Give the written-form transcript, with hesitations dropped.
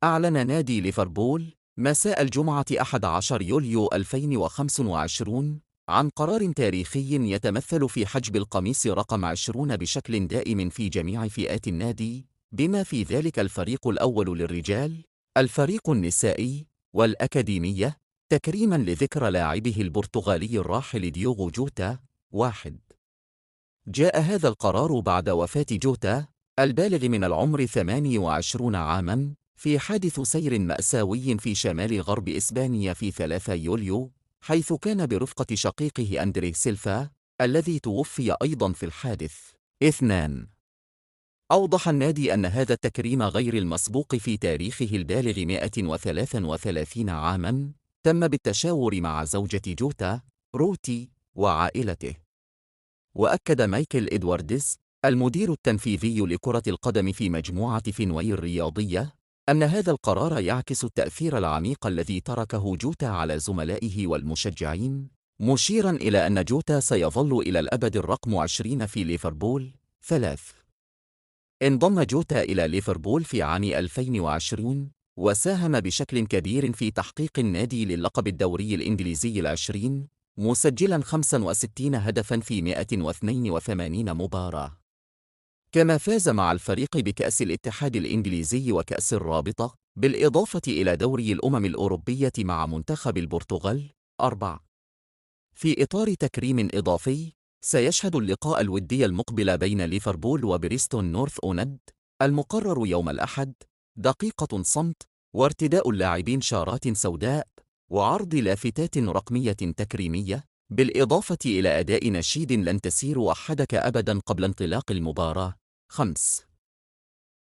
أعلن نادي ليفربول مساء الجمعة 11 يوليو 2025 عن قرار تاريخي يتمثل في حجب القميص رقم 20 بشكل دائم في جميع فئات النادي، بما في ذلك الفريق الأول للرجال، الفريق النسائي، والأكاديمية، تكريماً لذكرى لاعبه البرتغالي الراحل ديوغو جوتا. 1. جاء هذا القرار بعد وفاة جوتا البالغ من العمر 28 عاماً في حادث سير مأساوي في شمال غرب إسبانيا في 3 يوليو، حيث كان برفقة شقيقه أندريه سيلفا الذي توفي أيضاً في الحادث. 2. أوضح النادي أن هذا التكريم غير المسبوق في تاريخه البالغ 133 عاماً تم بالتشاور مع زوجة جوتا روتي وعائلته. وأكد مايكل إدواردز المدير التنفيذي لكرة القدم في مجموعة فينوي الرياضية أن هذا القرار يعكس التأثير العميق الذي تركه جوتا على زملائه والمشجعين، مشيراً إلى أن جوتا سيظل إلى الأبد الرقم 20 في ليفربول. 3. انضم جوتا إلى ليفربول في عام 2020 وساهم بشكل كبير في تحقيق النادي للقب الدوري الإنجليزي 20، مسجلاً 65 هدفاً في 182 مباراة. كما فاز مع الفريق بكأس الاتحاد الإنجليزي وكأس الرابطة، بالإضافة إلى دوري الأمم الأوروبية مع منتخب البرتغال. 4. في إطار تكريم إضافي، سيشهد اللقاء الودي المقبل بين ليفربول وبريستون نورث أوند المقرر يوم الأحد دقيقة صمت وارتداء اللاعبين شارات سوداء وعرض لافتات رقمية تكريمية، بالإضافة إلى أداء نشيد لن تسير وحدك أبداً قبل انطلاق المباراة. 5.